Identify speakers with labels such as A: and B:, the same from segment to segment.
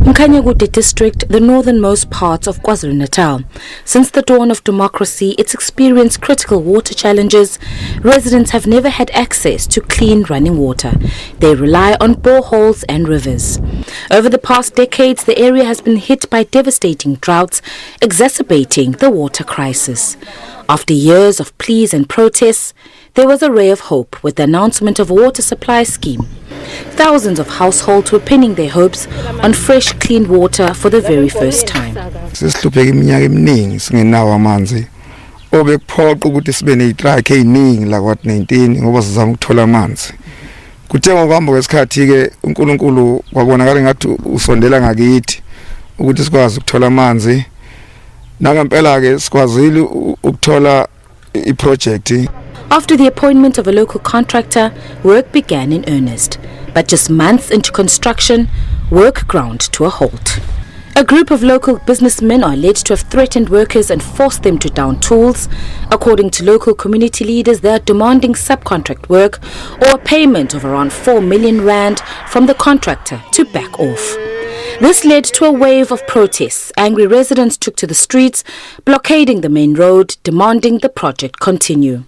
A: Umkhanyakhude district, the northernmost part of KwaZulu-Natal. Since the dawn of democracy, it's experienced critical water challenges. Residents have never had access to clean running water. They rely on boreholes and rivers. Over the past decades, the area has been hit by devastating droughts, exacerbating the water crisis. After years of pleas and protests, there was a ray of hope with the announcement of a water supply scheme. Thousands of households were pinning their hopes on fresh, clean water for the very first time.
B: Sesihlupheka iminyaka eminingi singenawo amanzi. Obekuphoqa ukuthi sibe netrike eziningi la kwa-19 ngoba sizama ukuthola amanzi. Kuthe ngokuhamba kwesikhathi ke uNkulunkulu kwabonakala ngathi usondela ngakithi ukuthi sikwazi ukuthola amanzi. Nangempela ke sikwazile ukuthola iproject.
A: After the appointment of a local contractor, work began in earnest. But just months into construction, work ground to a halt. A group of local businessmen are alleged to have threatened workers and forced them to down tools. According to local community leaders, they are demanding subcontract work or a payment of around 4 million rand from the contractor to back off. This led to a wave of protests. Angry residents took to the streets, blockading the main road, demanding the project continue.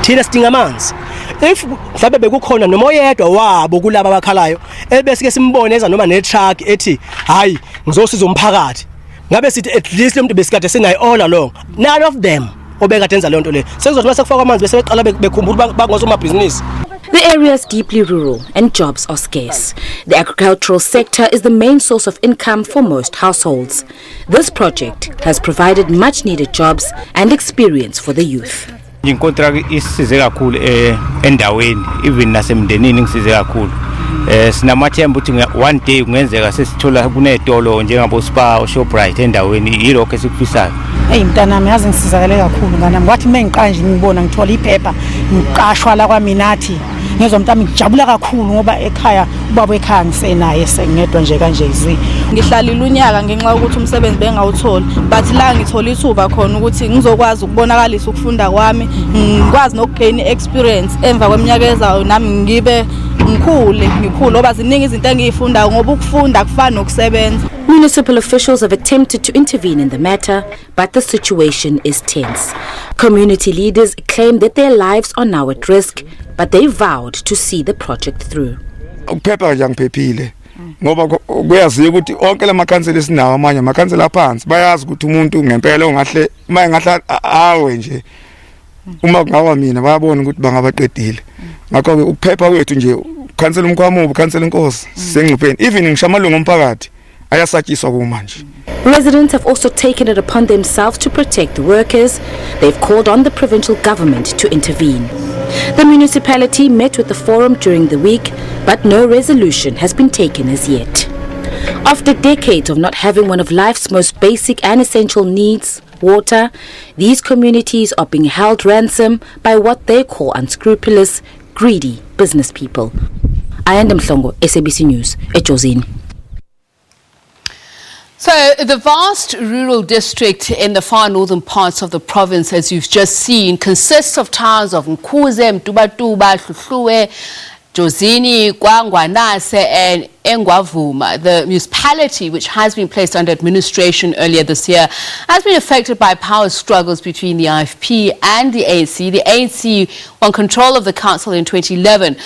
C: Thina sidinga amanzi. If mhlawumbe bekukhona noma oyedwa wabo kulabo abakhalayo ebese ke simbone eza noma netruck ethi hayi ngizosiza umphakathi, ngabe sithi at least lo muntu besikade senayi all along, none of them obekade enza lonto le sekuzothi bese kufaka amanzi bese beqala bekhumbula bangosomabhizinisi.
A: The area is deeply rural and jobs are scarce. The agricultural sector is the main source of income for most households. This project has provided much needed jobs and experience for the youth.
D: Inkontraki isize kakhulu endaweni, even nasemndenini ngisize kakhulu. Sinamathemba ukuthi one day kungenzeka sesithola kunetolo njengabo Spar, Shoprite endaweni, yilokho esikufisayo.
E: Hey mntanami yazi ngisizakale kakhulu nganami, kwathi mengiqanje ngibona ngithola iphepha ngiqashwa la kwaminathi ngezomntami ngijabula kakhulu ngoba ekhaya ubaba ekhaya ngisenaye sengedwa nje kanje izwi.
F: Ngihlalile unyaka ngenxa ukuthi umsebenzi bengawutholi, but la ngithola ithuba khona ukuthi ngizokwazi ukubonakalisa ukufunda kwami, ngikwazi nokugain experience emva kweminyaka ezayo nami ngibe ngikhule ngoba ziningi izinto engiyifundayo ngoba ukufunda akufani nokusebenza.
A: Municipal officials have attempted to intervene in the matter, but the situation is tense. Community leaders claim that their lives are now at risk, but they vowed to see the project through.
B: Ukuphepha nje ngiphephile ngoba kuyaziwa ukuthi onke lamakhansela esinawo amanye amakhansela aphansi bayazi ukuthi umuntu ngempela ongahle mayengahla awe nje uma kungawa mina bayabona ukuthi bangabaqedile. Ngakho ke ukuphepha kwethu nje ukhansela umkhwamubu ukhansela inkosi sengcupheni even ngishamalungu omphakathi ayasatshiswa kumanje.
A: Residents have also taken it upon themselves to protect the workers. They've called on the provincial government to intervene. The municipality met with the forum during the week, but no resolution has been taken as yet. After decades of not having one of life's most basic and essential needs, water, these communities are being held ransom by what they call unscrupulous, greedy business people. I am Mfingose, SABC News, Jozini.
G: So the vast rural district in the far northern parts of the province, as you've just seen, consists of towns of Mkuze, Mtubatuba, Hluhluwe, Jozini, Kwangwanase and Ingwavuma. The municipality, which has been placed under administration earlier this year, has been affected by power struggles between the IFP and the ANC. The ANC won control of the council in 2011.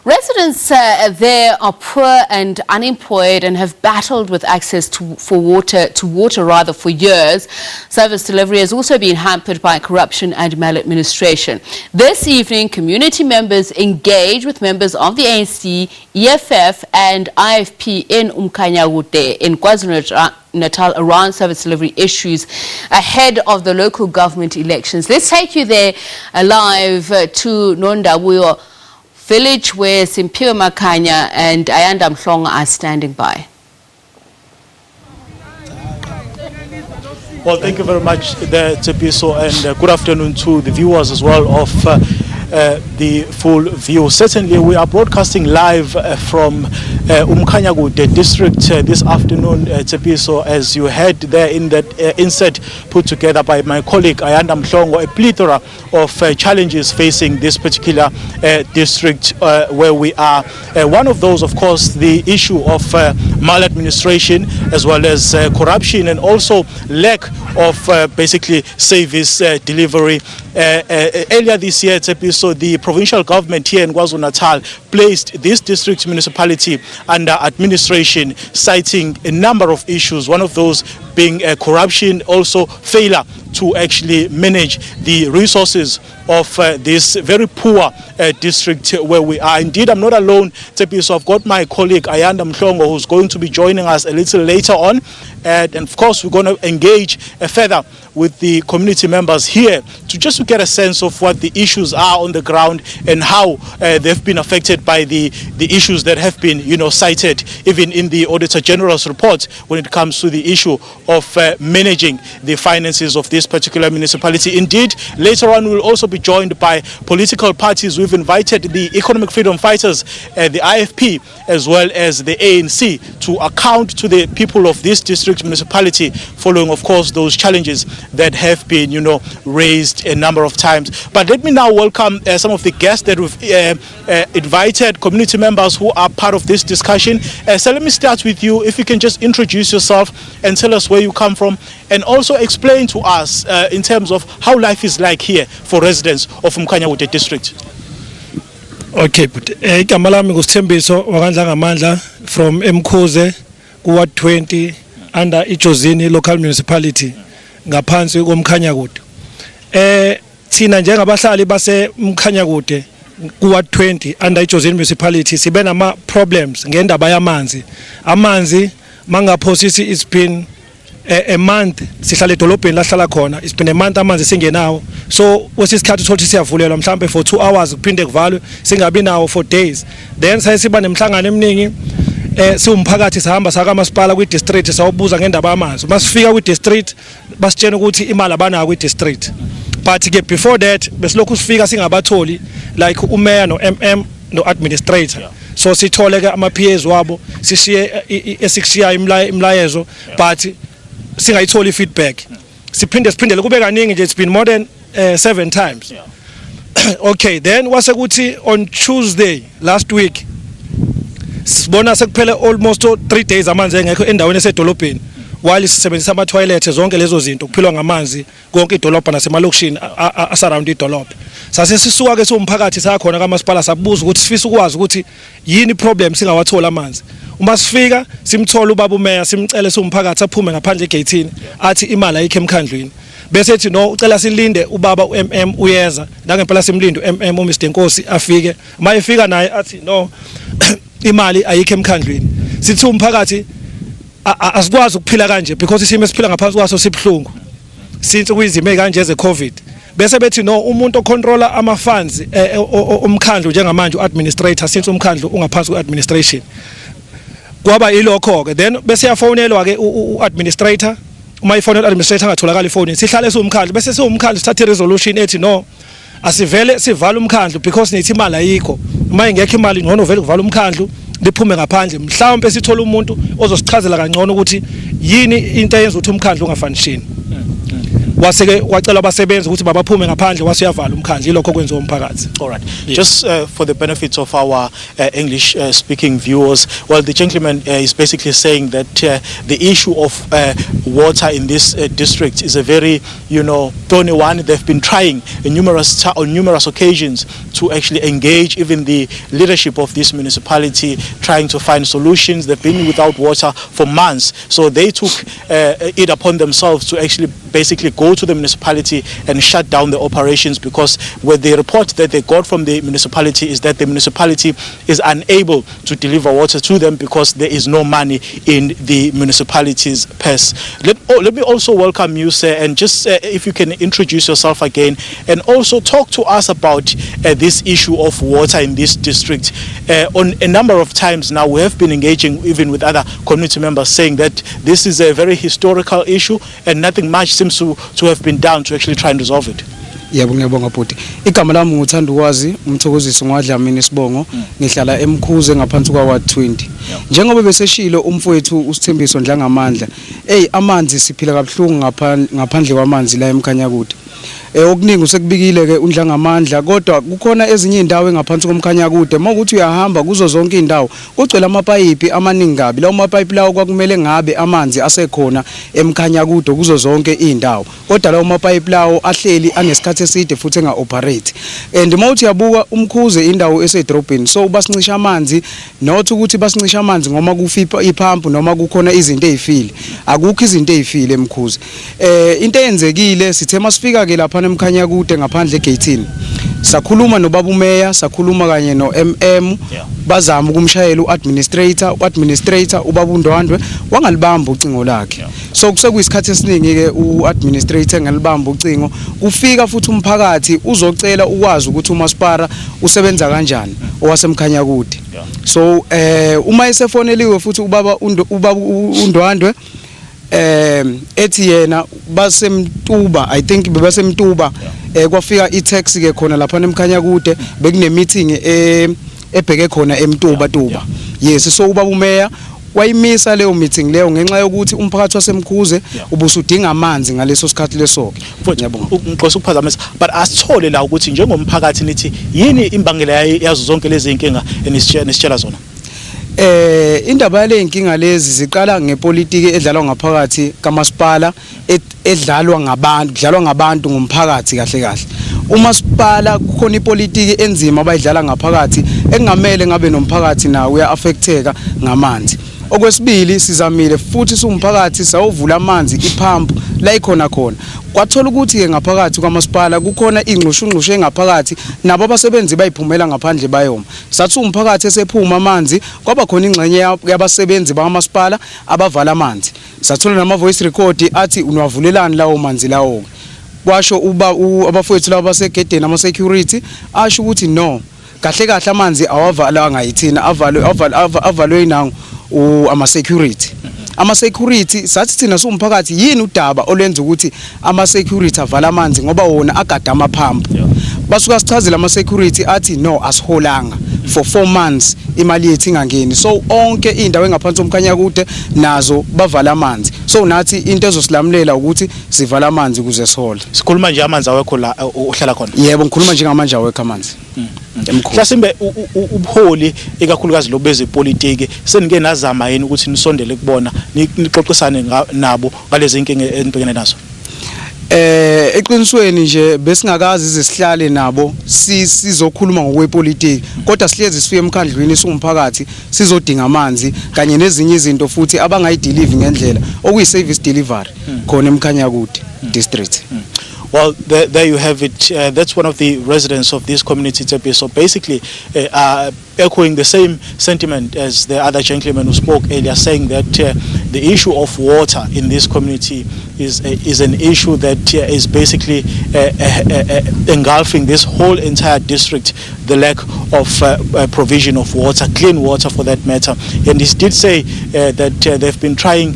G: Residents there are poor and unemployed and have battled with access to water for years. Service delivery has also been hampered by corruption and maladministration. This evening, community members engage with members of the ANC, EFF and IFP in Umkhanyakhude in KwaZulu-Natal around service delivery issues ahead of the local government elections. Let's take you there live to Nondabuya village where Simpiwe Makanya and Ayanda Mhlongo are standing by.
H: Well, thank you very much there, Tsepiso, and good afternoon to the viewers as well of the full view. Certainly, we are broadcasting live from Umkhanyakhude district this afternoon, Tsepiso, as you heard there in that insert put together by my colleague Ayanda Mhlongo, a plethora of challenges facing this particular district where we are. One of those, of course, the issue of maladministration as well as corruption and also lack of basically service delivery. Earlier this year, Tsepiso, the provincial government here in KwaZulu-Natal placed this district municipality under administration, citing a number of issues, one of those being corruption, also failure to actually manage the resources of this very poor district where we are. Indeed, I'm not alone, Tsepiso. I've got my colleague Ayanda Mhlongo, who's going to be joining us a little later on. And of course, we're going to engage further with the community members here to get a sense of what the issues are on the ground and how they've been affected by the issues that have been, cited even in the Auditor General's report when it comes to the issue of managing the finances of this particular municipality. Indeed, later on we'll also be joined by political parties. We've invited the Economic Freedom Fighters, the IFP, as well as the ANC to account to the people of this district municipality following, of course, those challenges that have been, raised a number of times. But let me now welcome some of the guests that we've invited, community members who are part of this discussion. So let me start with you. If you can just introduce yourself and tell us where you come from, and also explain to us in terms of how life is like here for residents of Umkhanyakhude district.
I: Okay, but igama lami nguSthembiso wakanhlangamandla from Mkuze kuward 20 under Jozini local municipality ngaphansi koMkhanyakhude. Thina njengabahlali base Umkhanyakhude kuward 20 under Jozini municipality sibe nama problems ngendaba yamanzi. Amanzi mangaphosisi it's been a month sihlala edolobheni lahlala khona, it's been a month amanzi singenawo. So wesisikhathi uthola siyavulelwa mhlambe for 2 hours kuphinde kuvalwe singabi nawo for days. Then sayisiba nemhlangano eminingi siwumphakathi sihamba saka masipala kwi district sawubuza ngendaba yamanzi. Masifika kwi district basitshena ukuthi imali abanayo kwi district. But ke before that besilokhu sifika singabatholi like umayor no MM no administrator. So sithole ke ama PAs wabo sishiye esikushiya imlayezo but singayitholi feedback. Siphindele kube kaningi nje, it's been more than 7 times. Okay, then wase kuthi on Tuesday last week sibona sekuphele almost 3 days amanzi engekho endaweni esedolobheni, while sisebenzisa ama toilet zonke lezo zinto kuphilwa ngamanzi konke idolobha nasemalokishini around idolobha. Sase sisuka ke siwumphakathi sakhona kamasipala sabuza ukuthi sifisa ukwazi ukuthi yini problem singawathola amanzi. Uma sifika simthola ubaba umeya simcele siwumphakathi aphume ngaphandle egate athi imali ayikho emkhandlweni. Bese ethi no ucela silinde ubaba uMM uyeza, ngempela simlinde uMM uMr Nkosi afike. Mayefika naye athi no imali ayikho emkhandlweni. Sithi umphakathi asikwazi ukuphila kanje because isimo esiphila ngaphansi kwaso sibhlungu since kuyizime kanje ze COVID. Bese bethi no umuntu ocontroller ama funds umkhandlu njengamanje uadministrator since umkhandlu ungaphansi kweadministration. Kwaba ilokho ke then bese yafonelwa ke uadministrator, uma ifonela administrator angatholakala ifoni sihlale siwumkhandlu bese siwumkhandlu sithathe resolution ethi no asivele sivala umkhandlu because nithi imali ayikho. Uma ingekho imali ngcono vele kuvala umkhandlu liphume ngaphandle, mhlawumbe sithola umuntu ozosichazela kangcono ukuthi yini into eyenza ukuthi umkhandlu ungafunction. Waseke wacela abasebenzi ukuthi babaphume ngaphandle wasiyavala umkhandlu, ilokho kwenziwa umphakathi.
H: All right. Yeah. Just for the benefits of our English speaking viewers, well, the gentleman is basically saying that the issue of water in this district is a very, thorny one. They've been trying on numerous occasions to actually engage even the leadership of this municipality, trying to find solutions. They've been without water for months, so they took it upon themselves to actually basically go to the municipality and shut down the operations, because with the report that they got from the municipality is that the municipality is unable to deliver water to them because there is no money in the municipality's purse. Let me also welcome you, sir, and just if you can introduce yourself again and also talk to us about this issue of water in this district. On a number of times now we have been engaging even with other community members saying that this is a very historical issue and nothing much seems to have been done to actually try and resolve it.
J: Yebo ngiyabonga bhuti. Igama lami ngithanda ukwazi Umthokozisi Ngwadlamini Sibongo, ngihlala eMkhuze ngaphansi kwa Ward 20. Njengoba beseshilo umfowethu uSithembiso Ndlangamandla, amanzi siphila kabuhlungu ngaphandle kwamanzi la eMkhanyakhude. Okuningi usekubikile ke uNdlangamandla, kodwa kukhona ezinye indawo engaphansi koMkhanyakhude mawukuthi uyahamba kuzo zonke indawo kugcwele amapayipi amaningi kabi. Lawo mapayipi lawo kwakumele ngabe amanzi asekhona eMkhanyakhude kuzo zonke indawo, kodwa lawo mapayipi lawo ahleli anesikhathi eside futhi engaoperate. And mawuthi yabuka Umkhuze indawo esedrobheni, so basincisha amanzi, not ukuthi basincisha amanzi ngoma kufipa iphampu noma kukhona izinto ezifile. Akukho izinto ezifile eMkhuze. Into eyenzekile sithe masifika ke lapha eMkhanyakhude ngaphandle egate, sakhuluma nobaba umeya, sakhuluma kanye no MM, bazama ukumshayela uadministrator ubaba uNdwandwe wangalibamba ucingo lakhe. So kusekuyisikhathi esiningi ke uadministrator ngalibamba ucingo, kufika futhi umphakathi uzocela ukwazi ukuthi uMaspara usebenza kanjani owaseMkhanyakhude. So uma esefoneliwe futhi ubaba uNdwandwe ethi yena basemtuba, I think bebasemtuba, kwafika i-taxi ke khona lapha eMkhanyakhude, bekune meeting ebheke khona eMtubatuba. Yes, so ubaba umeya wayimisa leyo meeting leyo ngenxa yokuthi umphakathi waseMkhuze ubusudinga amanzi ngaleso sikhathi leso ke. Ngiyabonga.
H: Ngixoxa ukuphazamisa, but asithole la ukuthi njengomphakathi nithi yini imbangela yazo zonke lezi inkinga enisitshela zona?
J: Indaba yale inkinga lezi ziqala ngepolitiki edlalwa ngaphakathi kaMasipala, edlalwa ngabantu ngomphakathi kahle kahle. uMasipala kukhona ipolitiki enzima abayidlala ngaphakathi engamele ngabe nomphakathi nawo uya-affecteka ngamanzi. Okwesibili sizamile futhi sumphakathi sawuvula amanzi iphampu la ikhona khona. Kwathola ukuthi ke ngaphakathi kwaMasipala kukhona ingqushungqushe engaphakathi nabo abasebenzi bayiphumela ngaphandle bayoma. Sathi umphakathi esephuma amanzi kwaba khona ingxenye yabasebenzi bakaMasipala abavala amanzi. Sathola nama voice record athi unwavulelani lawo manzi lawo. Kwasho abafowethu laba basegedeni ama security asho ukuthi no, kahle kahle amanzi awavalanga yithina, avalwe inangu ama security. Ama security sathi thina somphakathi yini udaba olenza ukuthi ama security avala amanzi ngoba wona agada amaphampu. Basuka sichazela ama security athi no, asiholanga for 4 months imali yethu ingangeni. So onke indawo engaphansi koMkhanyakhude nazo bavala amanzi. So nathi into ezosilamulela ukuthi sivala amanzi kuze siholwe.
H: Sikhuluma nje amanzi awekho la uhlala khona.
J: Yebo ngikhuluma nje ngamanje awekho amanzi.
H: Mhlasimbe ubuholi ekakhulukazi lobeze politiki senike nazama yini ukuthi nisondele kubona nixoxisane nabo ngalezi inkinga enibhekene nazo? Eqinisweni nje besingakazi izisihlale nabo sizokhuluma ngokwepolitiki, kodwa sihlezi sifike emkhandlwini sumphakathi sizodinga amanzi kanye nezinye izinto futhi abangayideliver ngendlela okuyi-service delivery khona eMkhanyakhude district. Well, there you have it. That's one of the residents of this community, Tepe. So basically, echoing the same sentiment as the other gentleman who spoke earlier, saying that the issue of water in this community is an issue that is basically engulfing this whole entire district, the lack of provision of water, clean water for that matter. And he did say that they've been trying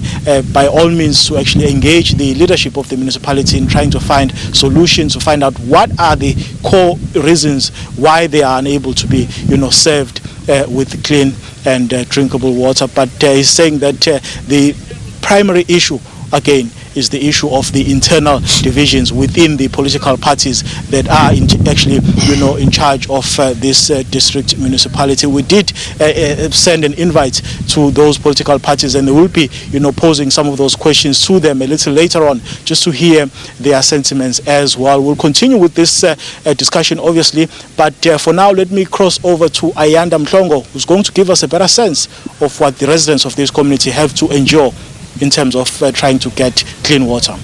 H: by all means to actually engage the leadership of the municipality in trying to find solutions, to find out what are the core reasons why they are unable to be, served with clean and drinkable water. But he's saying that the primary issue again is the issue of the internal divisions within the political parties that are actually in charge of this district municipality. We did send an invite to those political parties, and they will be posing some of those questions to them a little later on, just to hear their sentiments as well. We'll continue with this discussion obviously, but for now let me cross over to Ayanda Mhlongo, who's going to give us a better sense of what the residents of this community have to endure in terms of trying to get clean water.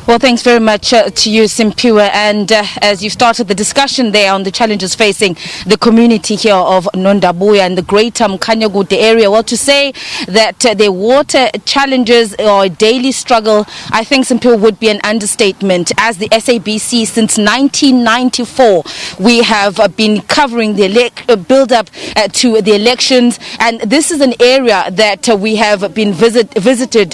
A: Well, thanks very much to you, Simpiwe. And as you started the discussion there on the challenges facing the community here of Nondabuya and the greater Umkhanyakhude area, well, to say that their water challenges or a daily struggle, I think, Simpiwe, would be an understatement. As the SABC since 1994, we have been covering the build-up to the elections, and this is an area that we have been visited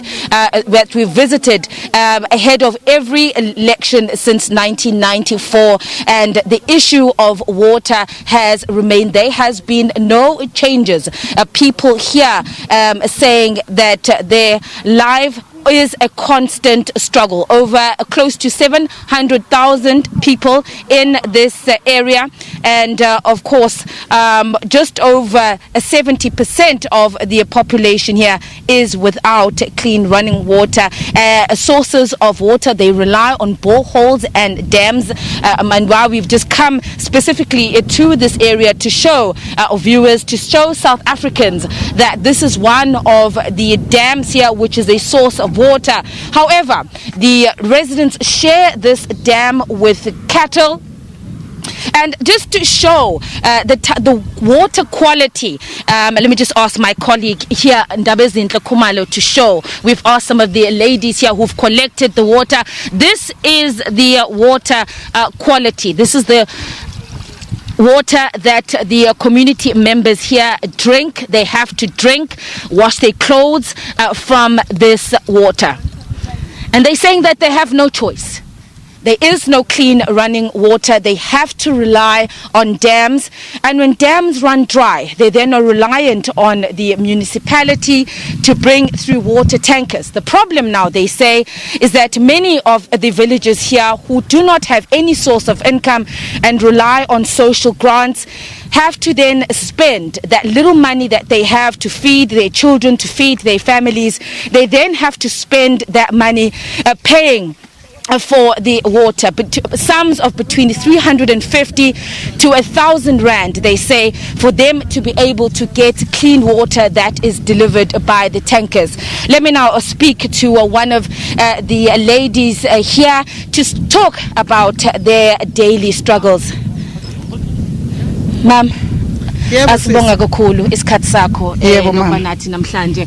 A: ahead of every election since 1994, and the issue of water has remained. There has been no changes. People here saying that their life is a constant struggle. Over close to 700,000 people in this area, and of course just over 70% of the population here is without clean running water. Sources of water, they rely on boreholes and dams, and while we've just come specifically to this area to show our viewers, to show South Africans that this is one of the dams here which is a source of water. However, the residents share this dam with cattle. And just to show the water quality, let me just ask my colleague here, Ndabezinhle Khumalo, to show. We've asked some of the ladies here who've collected the water. This is the water quality. This is the water that the community members here drink. They have to drink, wash their clothes from this water. And they're saying that they have no choice. There is no clean running water. They have to rely on dams. And when dams run dry, they then are reliant on the municipality to bring through water tankers. The problem now, they say, is that many of the villagers here who do not have any source of income and rely on social grants have to then spend that little money that they have to feed their children, to feed their families. They then have to spend that money paying for the water, but sums of between 350 to 1,000 rand, they say, for them to be able to get clean water that is delivered by the tankers. Let me now speak to one of the ladies here to talk about their daily struggles. Ma'am, asibonga kakhulu isikhathi sakho nathi namhlanje.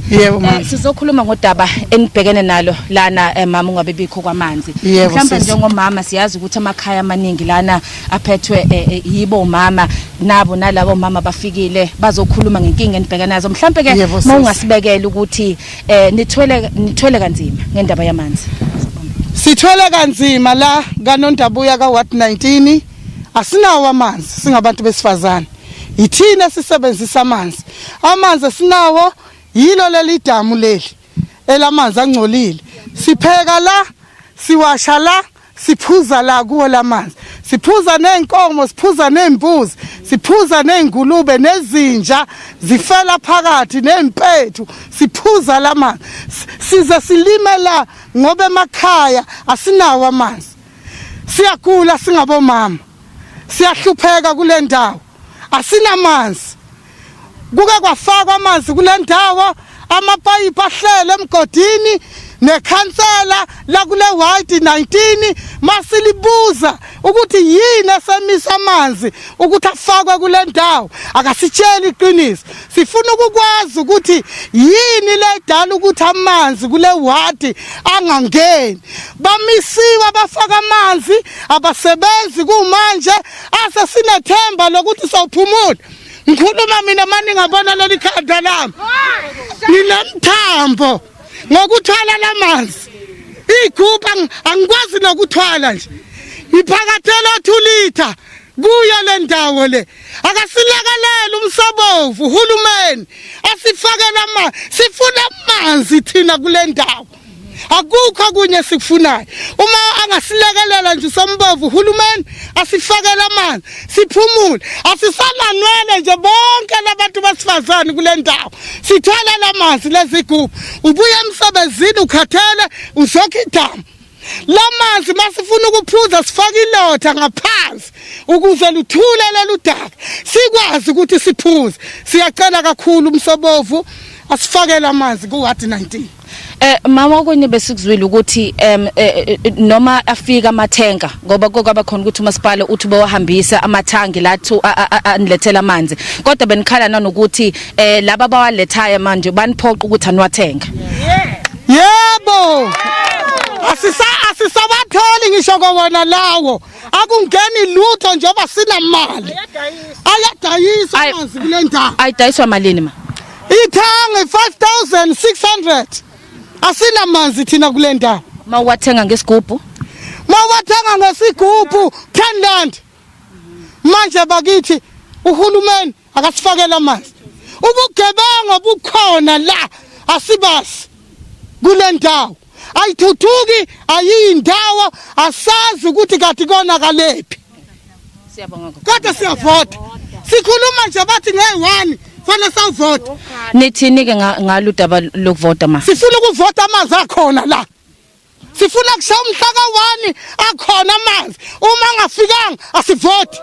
A: Sizokhuluma ngodaba enibhekene nalo lana mama ungabe bikho kwamanzi. Mhlawumbe njengomama siyazi ukuthi amakhaya amaningi lana aphethwe yibo mama, nabo nalabo mama bafikile bazokhuluma ngenkinga enibhekene nazo. Mhlawumbe ke ungasibekela ukuthi nithwele kanzima ngendaba yamanzi.
K: Sithwele kanzima la kaNondabuya ka Ward 19, asinawo amanzi singabantu besifazane. Ithina sisebenzisa amanzi. Amanzi sinawo yilo leli damu leli elamanzi angcolile. Sipheka la, siwasha la, siphuza la kuwo lamanzi. Siphuza nenkomo, siphuza nembuzi, siphuza nengulube nezinja zifela phakathi nempethu, siphuza lamanzi. Size silime la ngoba emakhaya asinawo amanzi. Siyagula singabomama. Siyahlupheka kule ndawo. Asinamanzi. Kuke kwafakwa amanzi kule ndawo, amapayipi ahlele emgodini nekhansela la kule Ward 19 masilibuza ukuthi yini esemisa amanzi ukuthi afakwe kule ndawo, akasitshela iqiniso. Sifuna ukukwazi ukuthi yini le dala ukuthi amanzi kule ward angangeni. Bamisiwe bafaka amanzi, abasebenzi kumanje ase sinethemba lokuthi sawuphumula. Ngikhuluma mina manje ngabona leli khanda lami. Ninemthambo ngokuthwala lamanzi. Igubha angikwazi nokuthwala nje. Iphakathela 2 liter kuyo le ndawo le. Akasilekelela umsobovu uhulumeni asifakela amanzi. Sifuna amanzi thina kule ndawo. Akukho kunye sikufunayo. Uma angasilekelela nje sombovu uhulumeni asifakela amanzi, siphumule. Asisananwele nje bonke labantu basifazane kule ndawo. Sithwala amanzi lezigubhu. Ubuye emsebenzini ukhathele uzokha idamu. Lamanzi masifuna ukuphuza sifaka ilotha ngaphansi ukuze luthule leludaka. Sikwazi ukuthi siphuze. Siyacela kakhulu umsobovu asifakele amanzi ku Ward 19.
A: Mama kwenye besikuzwile ukuthi noma afika amathenga ngoba kokaba khona ukuthi umasipala uthi bawahambisa amathangi lathu anilethela amanzi kodwa benikhala nanokuthi laba bawalethayo manje baniphoqa ukuthi aniwathenga.
K: Yebo. Asisabatholi ngisho kobona lawo akungeni lutho njengoba sina imali ayadayisa amanzi kule ndawo.
A: Ayidayiswa malini ma?
K: Ithange 5600 asina manzi thina kule ndawo.
A: Mawathenga ngesigubhu?
K: Mawathenga ngesigubhu 10 rand. Manje bakithi uhulumeni akasifakela amanzi. Ubugebenga bukhona la asibasi kule ndawo. Ayithuthuki ayindawo asazi ukuthi kathi kona kalephi.
A: Siyabonga.
K: Kodwa siyavota. Sikhuluma nje bathi nge1 fanele sawuvota.
A: Nithini ke ngaludaba lokuvota ma?
K: Sifuna ukuvota amanzi akhona la. Sifuna kushaya umhlaka 1 akhona amanzi. Uma ngafikanga asivoti.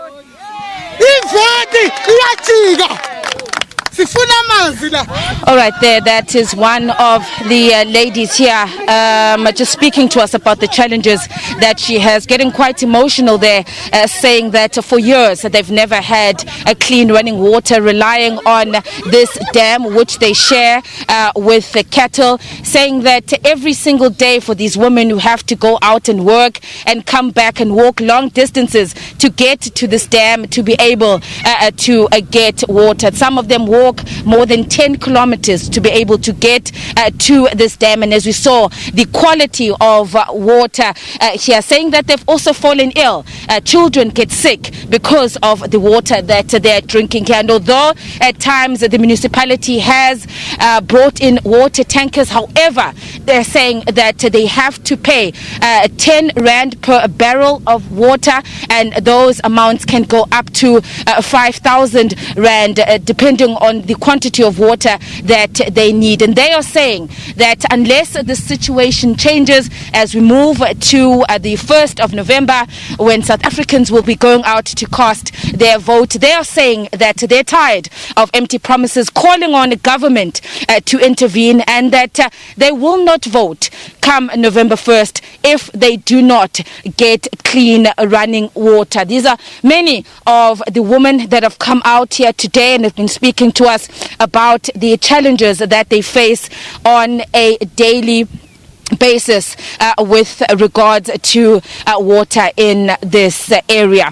K: Ivoti iyajika.
A: All right, that is one of the ladies here just speaking to us about the challenges that she has, getting quite emotional there, saying that for years they've never had a clean running water, relying on this dam which they share with the cattle, saying that every single day for these women who have to go out and work and come back and walk long distances to get to this dam to be able to get water. Some of them walk more than 10 kilometers to be able to get to this dam, and as we saw the quality of water here, saying that they've also fallen ill. Children get sick because of the water that they're drinking here, and although at times the municipality has brought in water tankers, however they're saying that they have to pay 10 rand per barrel of water, and those amounts can go up to 5,000 rand depending on the quantity of water that they need. And they are saying that unless the situation changes as we move to the 1st of November, when South Africans will be going out to cast their vote, they are saying that they're tired of empty promises, calling on the government to intervene, and that they will not vote come November 1st if they do not get clean running water. These are many of the women that have come out here today and have been speaking to us about the challenges that they face on a daily basis with regards to water in this area.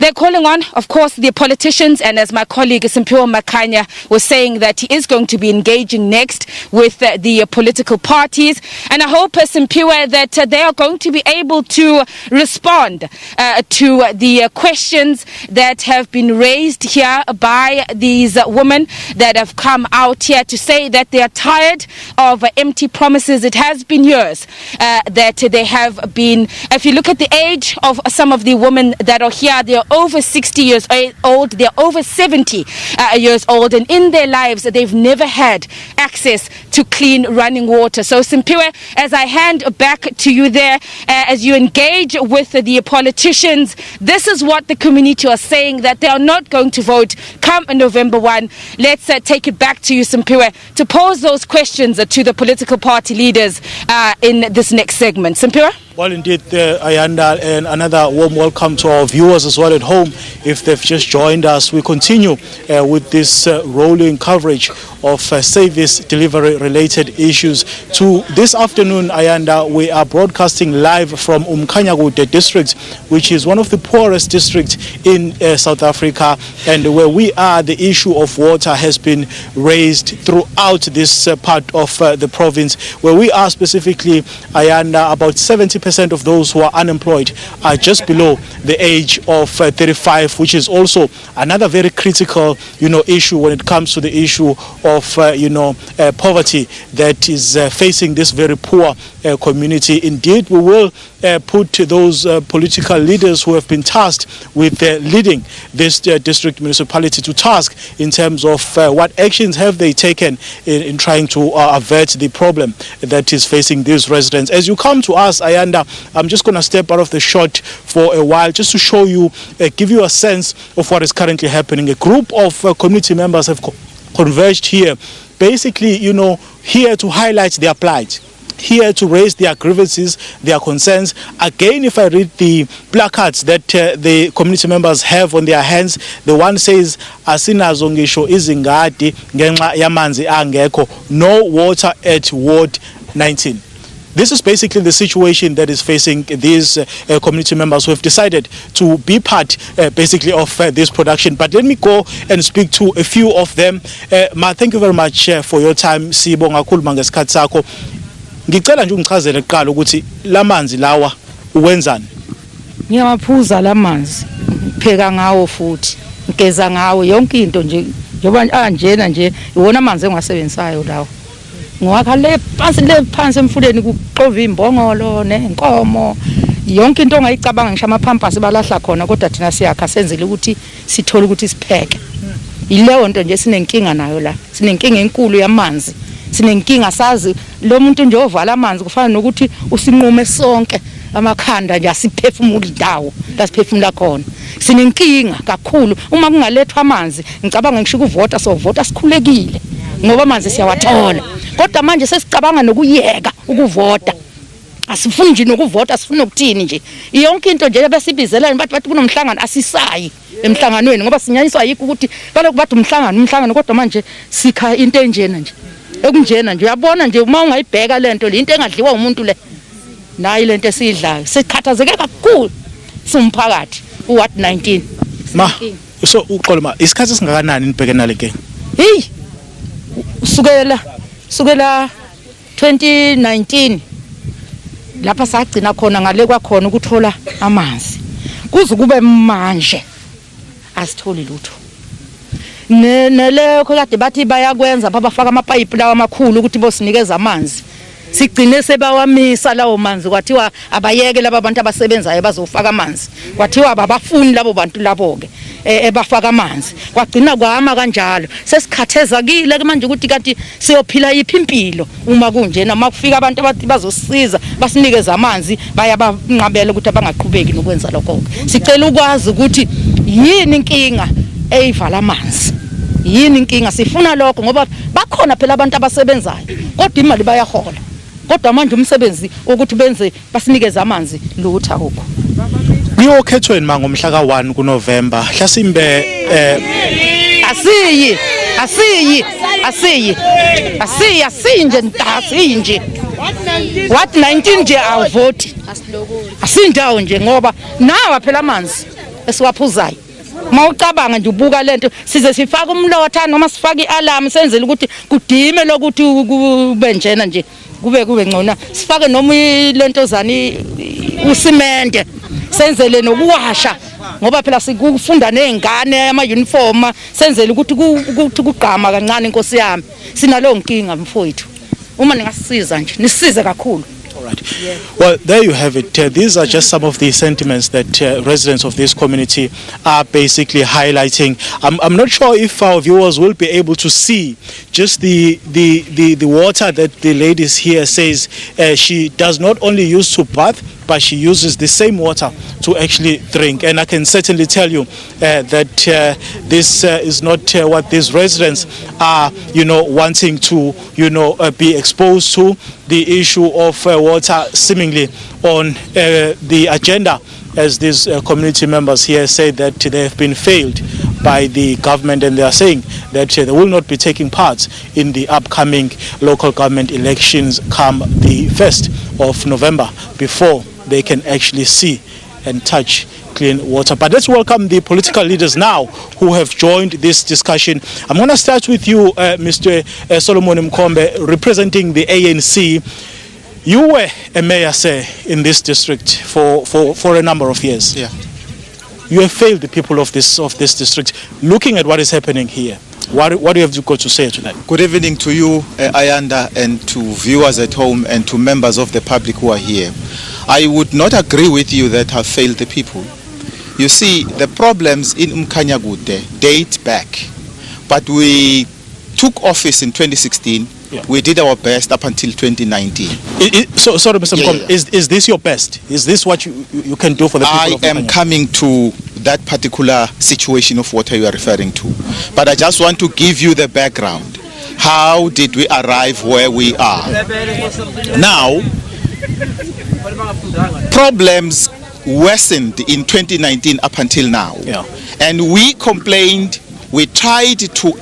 A: They're calling on, of course, the politicians, and as my colleague Simpiwe Makanya was saying, that he is going to be engaging next with the political parties. And I hope, Simpiwe, that they are going to be able to respond to the questions that have been raised here by these women that have come out here to say that they are tired of empty promises. It has been years that they have been, if you look at the age of some of the women that are here, they are over 60 years old, they're over 70 years old, and in their lives they've never had access to clean running water. So Simpiwe, as I hand back to you there, as you engage with the politicians, this is what the community are saying, that they are not going to vote come November 1. Let's take it back to you, Simpiwe, to pose those questions to the political party leaders in this next segment. Simpiwe?
H: Well, indeed, Ayanda, and another warm welcome to our viewers as well at home. If they've just joined us, we continue with this rolling coverage of service delivery related issues. To this afternoon, Ayanda, we are broadcasting live from Umkhanyakhude district, which is one of the poorest districts in South Africa, and where we are, the issue of water has been raised throughout this part of the province. Where we are specifically, Ayanda, about 70% of those who are unemployed are just below the age of 35, which is also another very critical, issue when it comes to the issue of, poverty that is facing this very poor community. Indeed, we will put those political leaders who have been tasked with leading this district municipality to task in terms of what actions have they taken in trying to avert the problem that is facing these residents. As you come to us, Ayanda, I'm just going to step out of the shot for a while just to show you, give you a sense of what is currently happening. A group of community members have converged here basically, here to highlight their plight, here to raise their grievances, their concerns. Again, if I read the placards that the community members have on their hands, the one says, "Asinazo ngisho izingadi ngenxa yamanzi angekho, no water at Ward 19." This is basically the situation that is facing these community members who have decided to be part basically of this production. But let me go and speak to a few of them. Thank you very much for your time. Sibonga kakhulu ngesikhathi sakho. Ngicela nje ungichazele kuqala ukuthi lamanzi lawa uwenzani?
E: Ngiyawaphuza lamanzi, pheka ngawo futhi, ngigeza ngawo yonke into nje. Njoba anjena nje iwona amanzi engiwasebenzisayo lawo. Ngwakha le phansi emfuleni kuxova imbongolo nenkomo, yonke into ongayicabanga ngisho amaphampasi balahla khona, kodwa thina siyakha senzele ukuthi sithole ukuthi sipheke. Ileyo nto nje sinenkinga nayo la, sinenkinga enkulu yamanzi. Sinenkinga sazi lo muntu nje ovala amanzi kufana nokuthi usinqume sonke amakhanda nje asiphefumula indawo la siphefumula khona. Sinenkinga kakhulu uma kungalethwa amanzi, ngicabanga ngisho ukuvota sovota sikhulekile ngoba amanzi siyawathola. Kodwa manje sesicabanga nokuyeka ukuvota. Asifuni nje nokuvota, sifuna ukuthini nje. Yonke into nje besibizela bathi kunomhlangano asisayi emhlanganweni ngoba sinyanyiswa yikho ukuthi baloku bathi umhlangano kodwa manje sikha into enjena nje. Ekunjena nje uyabona nje uma ungayibheka lento le into engadliwa umuntu le. Nayi lento esidlayo. Sikhathazeke kakhulu simphakathi uWard 19.
H: So uqoloma isikhathi singakanani nibhekena le nkinga?
E: Hey. Sukela 2019 lapha sagcina khona ngale kwakhona ukuthola amanzi. Kuze kube manje asitholi lutho. Nelekho kade bathi bayakwenza babafaka amapayipi lawa amakhulu ukuthi bosinikeza amanzi. Sigcine sebawamisa lawo manzi kwathiwa abayeke laba bantu abasebenzayo bazofaka amanzi. Kwathiwa abafuni labo bantu labo ke ebafaka amanzi. Kwagcina kwama kanjalo. Sesikhathezakile ke manje ukuthi kanti siyophila yiphi impilo uma kunjena makufika abantu abathi bazosiza basinikeza amanzi bayabanqabela ukuthi abangaqhubeki nokwenza lokho. Sicela ukwazi ukuthi yini inkinga eyivala amanzi. Yini inkinga sifuna lokho ngoba bakhona phela abantu abasebenzayo kodwa imali bayahola. Kodwa manje umsebenzi ukuthi benze basinikeze amanzi lutha lokho.
H: Kuyokhethweni ngomhla ka1 kuNovember. Hlasimbe
E: asinje ntasinje. What 19 nje awuvoti. Asindawo nje ngoba nawa phela amanzi esiwaphuzayo. Mawucabanga nje ubuka lento size sifaka umlotha noma sifaka ialarm senzele ukuthi kudime lokuthi kube njena nje kube ngcona sifake noma lentozani usimende senzele nokuwasha ngoba phela sikufunda nezingane ama uniform senzele ukuthi kugqama kancane inkosi yami sinalo nkinga mfowethu uma ningasiza nje nisize kakhulu.
H: Right. Yeah. Well, there you have it. These are just some of the sentiments that residents of this community are basically highlighting. I'm not sure if our viewers will be able to see just the water that the lady here says she does not only use to bath, but she uses the same water to actually drink. And I can certainly tell you that this is not what these residents are, wanting to, be exposed to. The issue of water seemingly on the agenda, as these community members here say that they have been failed by the government, and they are saying that they will not be taking part in the upcoming local government elections come the 1st of November before they can actually see and touch clean water. But let's welcome the political leaders now who have joined this discussion. I'm going to start with you, Mr. Solomon Mkombe, representing the ANC. You were a mayor, sir, in this district for a number of years.
L: Yeah.
H: You have failed the people of this district. Looking at what is happening here, what do you have got to say tonight?
L: Good evening to you, Ayanda, and to viewers at home and to members of the public who are here. I would not agree with you that I've failed the people. You see, the problems in Umkhanyakhude date back, but we took office in 2016. Yeah. We did our best up until 2019.
H: Sorry, Mr. Mkombe, is this your best? Is this what you can do for the people of Umkhanyakhude?
L: I am coming to that particular situation of what you are referring to. But I just want to give you the background. how did we arrive where we are. Now, problems worsened in 2019 up until now. And we complained, we tried to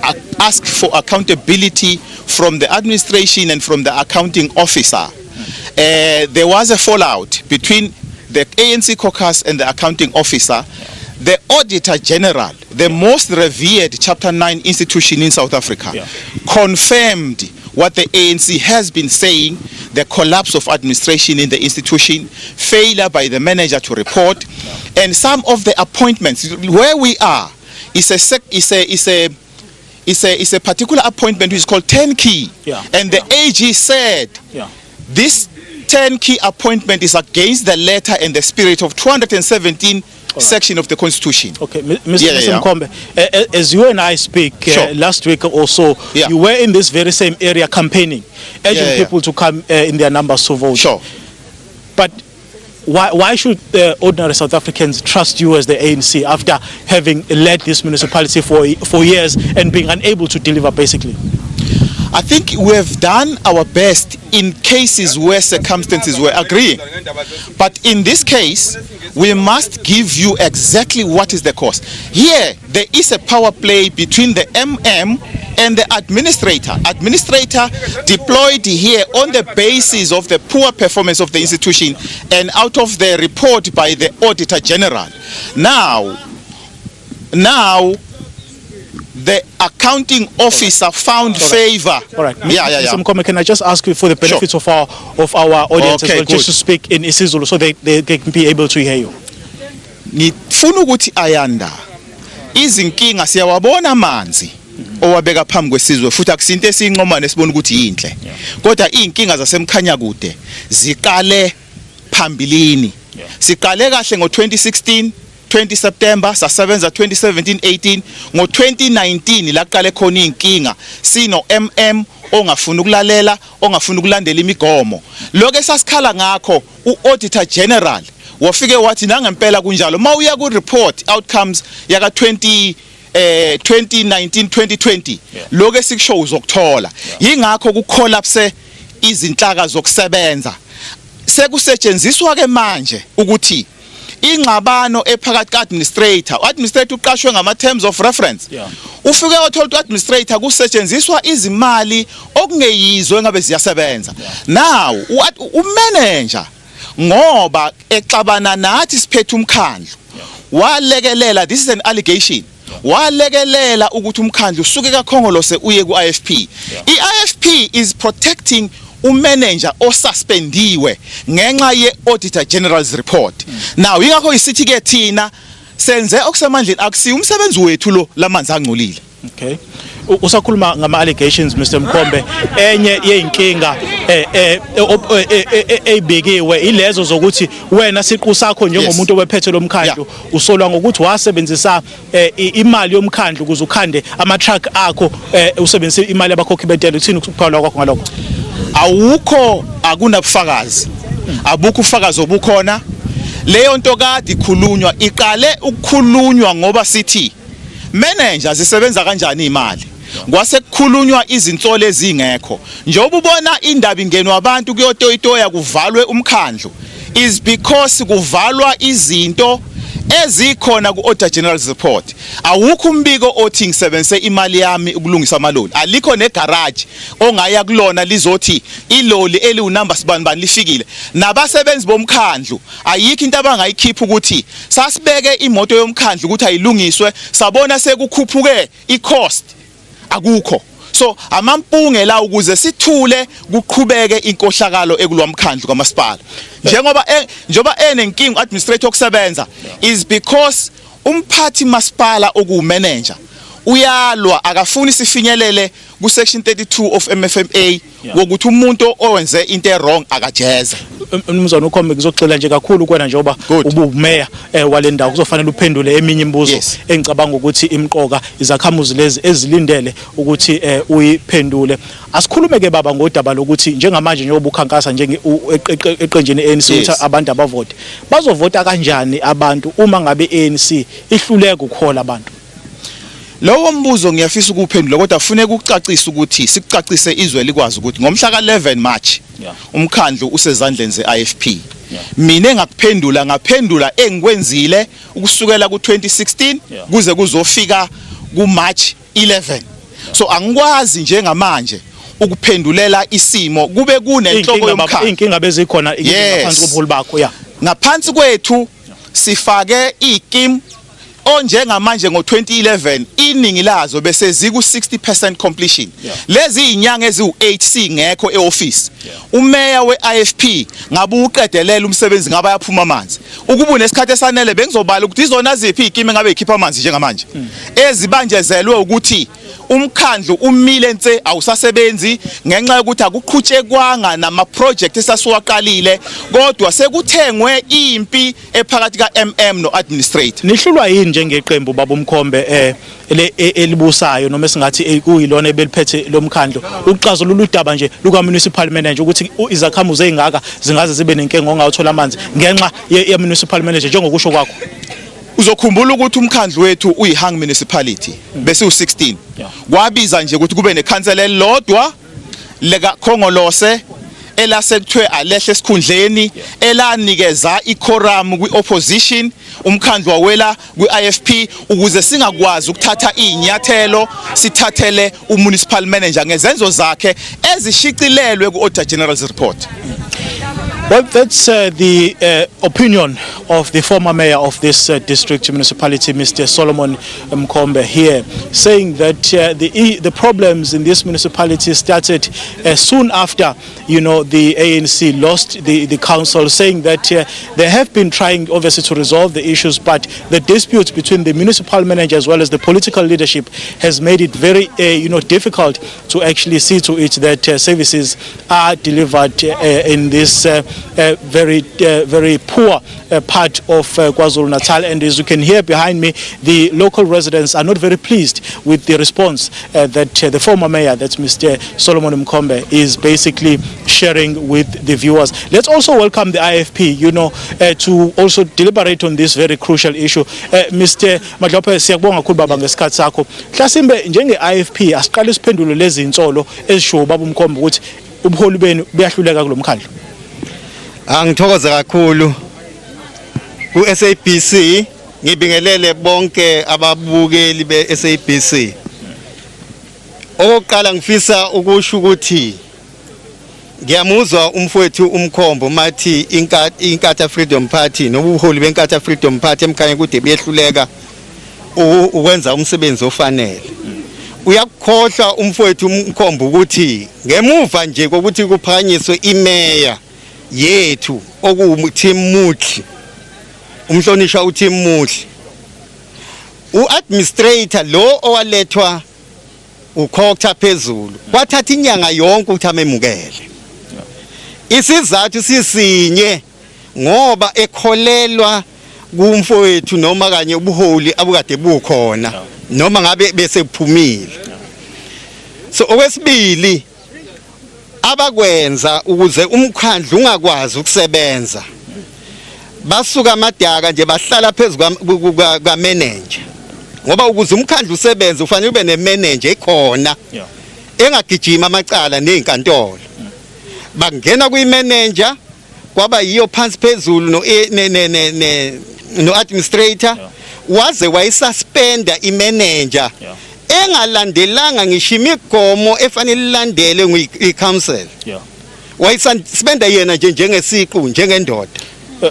L: ask for accountability from the administration and from the accounting officer. There was a fallout between the ANC caucus and the accounting officer. The Auditor General, the most revered Chapter 9 institution in South Africa, confirmed what the ANC has been saying, the collapse of administration in the institution, failure by the manager to report, and some of the appointments. Where we are is a particular appointment which is called 10 key, and the AG said this 10 key appointment is against the letter and the spirit of 217 section of the Constitution.
H: Okay, Mr. Mkombe, as you and I speak last week or so, you were in this very same area campaigning, urging people to come in their numbers to vote.
L: Sure.
H: But why should ordinary South Africans trust you as the ANC after having led this municipality for years and being unable to deliver, basically?
L: I think we have done our best in cases where circumstances were agreeing. But in this case, we must give you exactly what is the cause. Here, there is a power play between the MM and the administrator. Administrator deployed here on the basis of the poor performance of the institution and out of the report by the Auditor General. Now, the accounting officer found favor.
H: All right. Mr. Mkombe, can I just ask you for the benefits of our audience as well, just to speak in isiZulu so they can be able to hear you?
L: Nifuna ukuthi ayanda izinkinga siyawabona amanzi owabeka phambi kwesizwe futhi akusinto esiyinqomane sibona ukuthi yinhle kodwa izinkinga zasemkhanyakhude ziqale phambilini siqale kahle ngo2016 20 September sasebenza 2017-18 ngo2019 laqale khona inkinga sino MM ongafuna ukulalela ongafuna ukulandela imigomo lokho esasikhala ngakho uAuditor General wafike wathi nangempela kunjalo mawuya ku report outcomes yaka 2019-2020 lokho esikusho uzokuthola yingakho ku collapse izinhlaka zokusebenza sekusetshenziswa ke manje ukuthi ingxabano ephakathi administrator uqashwe ngama terms of reference ufike wathola administrator kusetshenziswa izimali okungeyizwe ngabe ziyasebenza now umanager ngoba exabana nathi siphethe umkhandlu walekelela, this is an allegation, walekelela ukuthi umkhandlu usuke kakhongolose uye ku IFP. I-IFP is protecting umanager osuspendiwe ngenxa ye Auditor General's report. Now ingakho isithi ke thina senze okusemandleni akusi umsebenzi wethu lo lamanzi angcolile.
H: Okay. Usakhuluma ngama allegations Mr Mkombe, enye yeinkinga ebekiwe ilezo zokuthi wena siqu sakho njengomuntu wephethe lomkhandlu usolwa ngokuthi wasebenzisa imali yomkhandlu ukuze ukhande ama truck akho usebenzisa imali yabakhokhi bentela. Uthini ukuphala kwakho ngalokho?
L: Awukho, akunabufakazi, abukho ufakazi obukhona. Leyo nto kade ikhulunywa iqale ukukhulunywa ngoba sithi manager zisebenza kanjani imali, kwase kukhulunywa izinsolo ezingekho. Njengoba ubona indaba ingenwa abantu kuyotoyitoya kuvalwe umkhandlu is because kuvalwa izinto ezikhona ku Auditor General's report. Awukho umbiko othi ngisebenzise imali yami ukulungisa amaloli, alikho negarage ongaya kulona lizothi iloli eliunumber sibanibani lifikile. Nabasebenzi bomkhandlu ayikho into abangayikhipha ukuthi sasibeke imoto yomkhandlu ukuthi ayilungiswe sabona sekukhuphuke icost, akukho. So amampunge la ukuze sithule kuqhubeke inkohlakalo ekulwa umkhandlu kamasipala. Njengoba enenkinga administrator okusebenza is because umphathi masipala okumanager uyalwa akafuni sifinyelele ku section 32 of MFMA wokuthi umuntu owenze into wrong akajeze.
H: Umzwana ukhombe ngizocela nje kakhulu kwena njengoba ubumeya walendawo kuzofanele uphendule eminye imibuzo engicabanga ukuthi imqoka izakhamuzi lezi ezilindele ukuthi uyiphendule. Asikhulume ke baba ngodaba lokuthi njengamanje njengoba ukhankasa eqenjini ANC ukuthi abantu abavote bazovota kanjani abantu uma ngabe ANC ihluleka ukukhola abantu.
L: Lowo mbuzo ngiyafisa ukuphendula kodwa kufanele ukucacisa ukuthi sikucacise izwe likwazi ukuthi ngomhla ka11 March umkhandlu usezandleni ze-IFP. Mina ngaphendula engikwenzile ukusukela ku2016 kuze kuzofika kuMarch 11. So angikwazi njengamanje ukuphendulela isimo kube kunenhloko yomkhandlu.
H: Inkinga bezikhona ngaphansi kobuholi bakho
L: ngaphansi kwethu sifake ikim onjengamanje ngo2011 iningi lazo bese ziku 60% completion. Lezi inyanga eziwu8 singekho eoffice. Umeya weIFP ngabe uqedelela umsebenzi ngaba yaphuma amanzi. Ukuba nesikhathi esanele bengizobala ukuthi izona ziphi ikimi ngabe ikhipha amanzi njengamanje. Ezibanjezelwe ukuthi umkhandlu umile nse awusasebenzi ngenxa yokuthi akuqhutshekwanga nama project esasuwaqalile kodwa sekuthengwe impi ephakathi kaMM noadministrator.
H: Nihlulwa yini njengeqembu baba Umkhombe elibusayo noma singathi kuyilona ebeliphethe lomkhandlu ukuxazulula udaba nje luka municipal manager ukuthi izakhamuzi ezingaka zingaze zibe nenkinga ngongawuthola amanzi ngenxa ye municipal manager njengokusho kwakho?
L: Uzokhumbula ukuthi umkhandlu wethu uyihang municipality bese u16 kwabiza nje ukuthi kube nekhansela elodwa leka Khongolose elasekuthiwe alehle esikhundleni elanikeza iquorum kwi-opposition umkhandlu wawela kwi-IFP ukuze singakwazi ukuthatha inyathelo sithathele umunicipal manager ngezenzo zakhe ezishicilelwe ku-Auditor General's report.
H: Well, that's the opinion of the former mayor of this district municipality, Mr. Solomon Mkhombe, here, saying that the problems in this municipality started soon after, the ANC lost the council, saying that they have been trying, obviously, to resolve the issues, but the dispute between the municipal manager as well as the political leadership has made it very, difficult to actually see to it that services are delivered in this very poor part of KwaZulu-Natal. And as you can hear behind me, the local residents are not very pleased with the response that the former mayor, that's Mr. Solomon Mkhombe, is basically sharing with the viewers. Let's also welcome the IFP, to also deliberate on this very crucial issue. Mr. Madlophe, siyabonga kakhulu baba ngesikhathi sakho. Mhlasimbe njenge-IFP asiqale siphendule lezi insolo ezisho baba Mkhombe ukuthi ubuholi benu buyahluleka kulomkhandlu.
M: Angithokoza kakhulu ku SABC, ngibingelele bonke ababukeli be SABC. Oqala ngifisa ukusho ukuthi ngiyamuzwa umfowethu Umkhombe mathi inkatha Freedom Party nobuholi benkatha Freedom Party Umkhanyakhude buyehluleka ukwenza umsebenzi ofanele. Uyakukhohlwa umfowethu Umkhombe ukuthi ngemuva nje kokuthi kuphakanyiswe imeya yethu okuwuThim Muthi, umhlonishwa uThim Muthi, uadministrator lo owalethwa ukhokha phezulu kwathatha inyanga yonke ukuthi amemukele. Isizathu sisinye ngoba ekholelwa kumfowethu noma kanye ubuholi abukade bukhona noma ngabe bese kuphumile. So okwesibili abakwenza ukuze umkhandlu ungakwazi ukusebenza basuka amadaka nje bahlala phezulu kwa manager, ngoba ukuze umkhandlu usebenze ufanele ube nemanager ekhona engagijima amacala nezinkantolo. Bangena kwi-manager kwaba yiyo phansi phezulu no administrator waze wayisuspenda i-manager engalandelanga ngisho imigomo efanele ilandele ngi-council. Wayisuspenda yena nje njengesiqu njengendoda.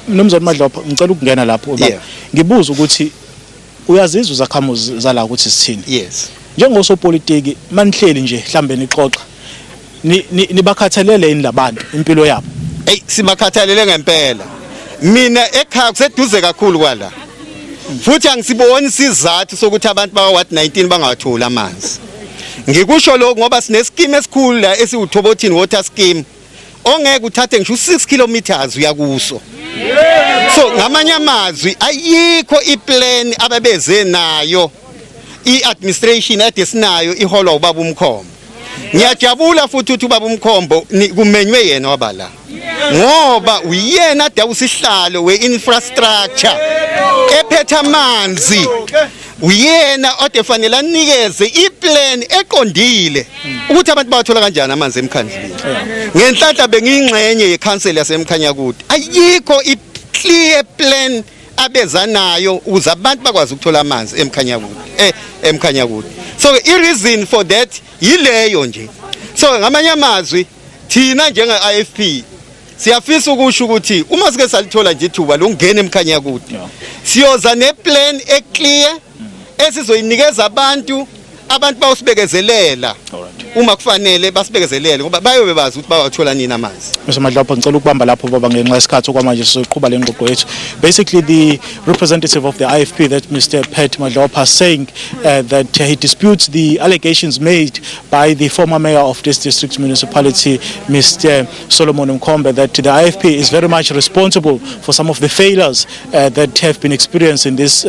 H: Mnumzane Madlophe, ngicela ukungena lapho ngibuza ukuthi uyazizwa zakhamuzi zala ukuthi sithini?
M: Yes.
H: Njengosopolitiki manihleli nje mhlambe nixoxa nibakhathalele yini labantu impilo yabo?
M: Sibakhathalele ngempela. Mina ekhaya kuseduze kakhulu kwala. Futhi angisiboni isizathu sokuthi abantu baka 19 bangatholi amanzi. Ngikusho lokho ngoba sine scheme esikhulu la esiwuthobothini water scheme ongeke uthathe ngisho 6 kilometers uyakuso. So ngamanye amazwi ayikho iplan ababeze nayo i-administration ade sinayo iholwa ubaba Umkhombe. ngiyajabula futhi ukuthi ubaba uMkhombo kumenywe yena wabala ngoba uyena dawusihlalo we-infrastructure ephethe amanzi uyena odefanele anikeze iplan eqondile ukuthi abantu bathola kanjani amanzi emkhandleni ngenhlanhla bengiyingxenye yecouncil yaseMkhanyakhude ayikho i-clear plan abezanayo ukuze abantu bakwazi ukuthola amanzi emkhanyakhude so i-reason for that yileyo nje so ngamanye amazwi thina njenge-IFP siyafisa ukusho ukuthi uma sike salithola nje ithuba lokungena emkhanyakhude siyoza neplan eclear esizoyinikeza abantu bawusibekezelela uma kufanele basibekezelele ngoba bayobe bazi ukuthi bawathola nini amanzi.
H: Msemadlapho ngicela ukubamba lapho baba ngenxa yesikhathi okwamanje sizoqhubha le ngqoqo yethu. Basically the representative of the IFP, that Mr. Pat Madlopha, saying that he disputes the allegations made by the former mayor of this district municipality, Mr. Solomon Mkhombe, that the IFP is very much responsible for some of the failures that have been experienced in this